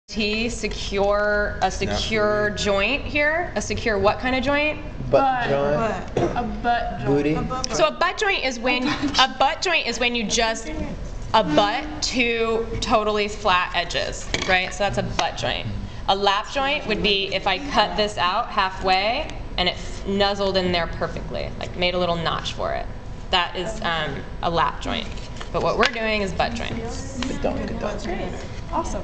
Secure a secure joint here. A secure what kind of joint? Butt joint. A butt joint. Booty. So a butt joint is when you just abut two totally flat edges, right? So that's a butt joint. A lap joint would be if I cut this out halfway and it nuzzled in there perfectly, like made a little notch for it. That is a lap joint. But what we're doing is butt joints. Awesome.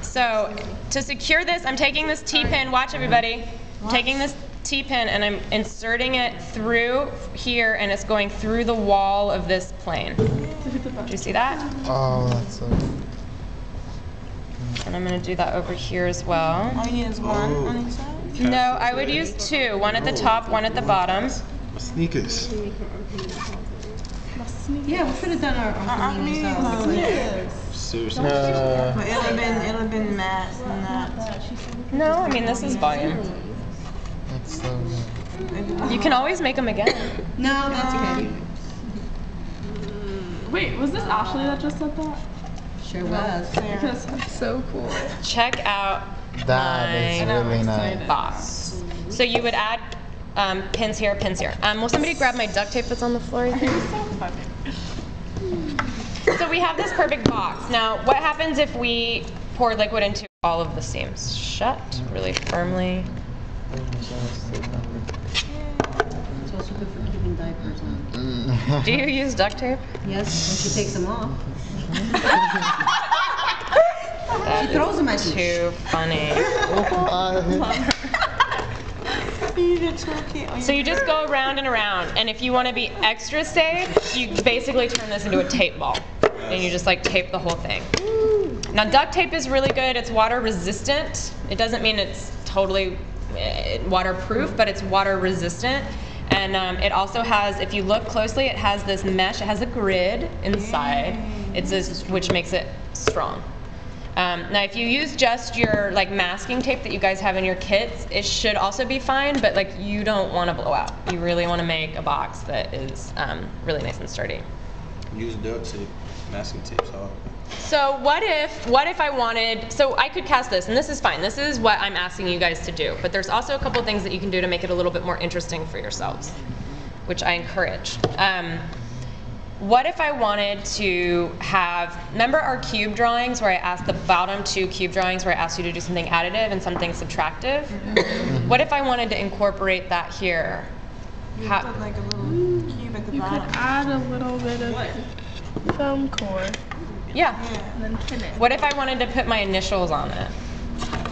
So to secure this, I'm taking this T-pin, watch everybody, I'm taking this T-pin and I'm inserting it through here and it's going through the wall of this plane. Do you see that? Oh, that's so... And I'm going to do that over here as well. All you need is one on each side? No, I would use two, one at the top, one at the bottom. Sneakers. Yeah, we should have done our sneakers. Seriously. But it'll have been matte and that. No, I mean this is volume. That's so good. You can always make them again. No, that's okay. Wait, was this Ashley that just said that? Sure was. That's so cool. Check out That is my really nice. box. So you would add pins here, pins here. Will somebody grab my duct tape that's on the floor? You think? So we have this perfect box. Now, what happens if we pour liquid into all of the seams? Shut really firmly. It's also good for keeping diapers on. Do you use duct tape? Yes, when she takes them off. That She throws them at you. too funny. So you just go around and around, and if you want to be extra safe, you basically turn this into a tape ball, and you just like tape the whole thing. Now duct tape is really good. It's water resistant. It doesn't mean it's totally waterproof, but it's water resistant. And it also has, if you look closely, it has this mesh. It has a grid inside. It's this, which makes it strong. Now, if you use just your like masking tape that you guys have in your kits, it should also be fine. But like, you don't want to blow out. You really want to make a box that is really nice and sturdy. Use duct tape. Masking tape's hard. So what if I wanted, so I could cast this, and this is fine. This is what I'm asking you guys to do. But there's also a couple things that you can do to make it a little bit more interesting for yourselves, which I encourage. What if I wanted to have, remember our cube drawings where I asked the bottom two cube drawings where I asked you to do something additive and something subtractive? What if I wanted to incorporate that here? You put like a little cube at the You could bottom. add a little bit of foam core Yeah. and then pin it. What if I wanted to put my initials on it?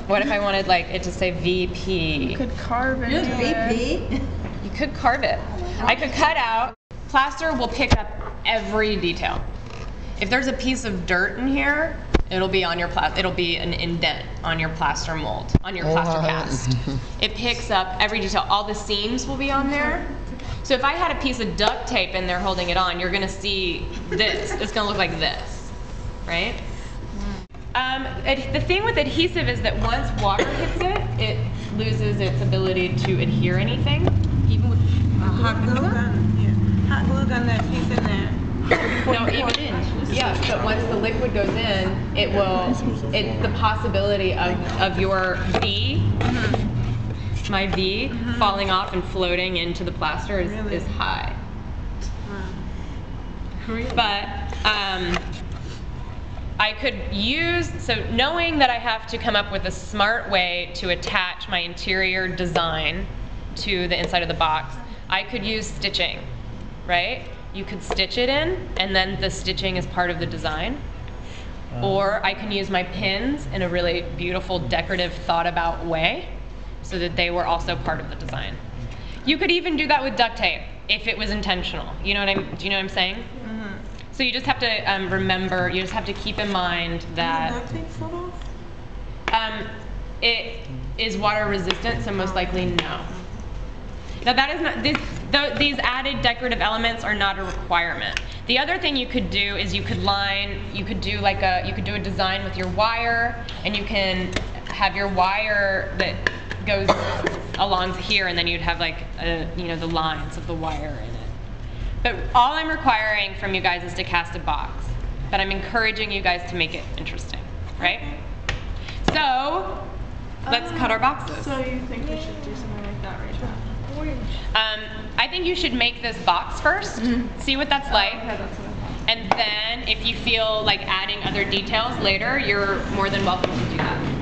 What if I wanted like it to say VP? You could carve it. in there. VP. You could carve it. I could cut out. Plaster will pick up every detail. If there's a piece of dirt in here, it'll be on your it'll be an indent on your plaster mold, on your plaster cast. It picks up every detail. All the seams will be on there. So if I had a piece of duct tape in there holding it on, you're gonna see this. It's gonna look like this, right? The thing with adhesive is that once water hits it, it loses its ability to adhere anything. Even with Uh-huh. hot glue gun. Yeah. Hot glue gun that piece in there. No, even yeah, but once the liquid goes in, it will. It's the possibility of your V, my V, falling off and floating into the plaster is high. But I could use, so knowing that I have to come up with a smart way to attach my interior design to the inside of the box, I could use stitching, right? You could stitch it in, and then the stitching is part of the design. Or I can use my pins in a really beautiful, decorative, thought-about way, so that they were also part of the design. You could even do that with duct tape, if it was intentional. You know what do you know what I'm saying? So you just have to remember, you just have to keep in mind that Duct tape fall off? it is water resistant, so most likely no. Now that is not, these added decorative elements are not a requirement. The other thing you could do is you could do a design with your wire, and you can have your wire that goes along here, and then you'd have like, the lines of the wire in it. But all I'm requiring from you guys is to cast a box. But I'm encouraging you guys to make it interesting, right? let's cut our boxes. So you think we should do something like that right now? I think you should make this box first, see what that's like, Okay, that's what I thought. and then if you feel like adding other details later, you're more than welcome to do that.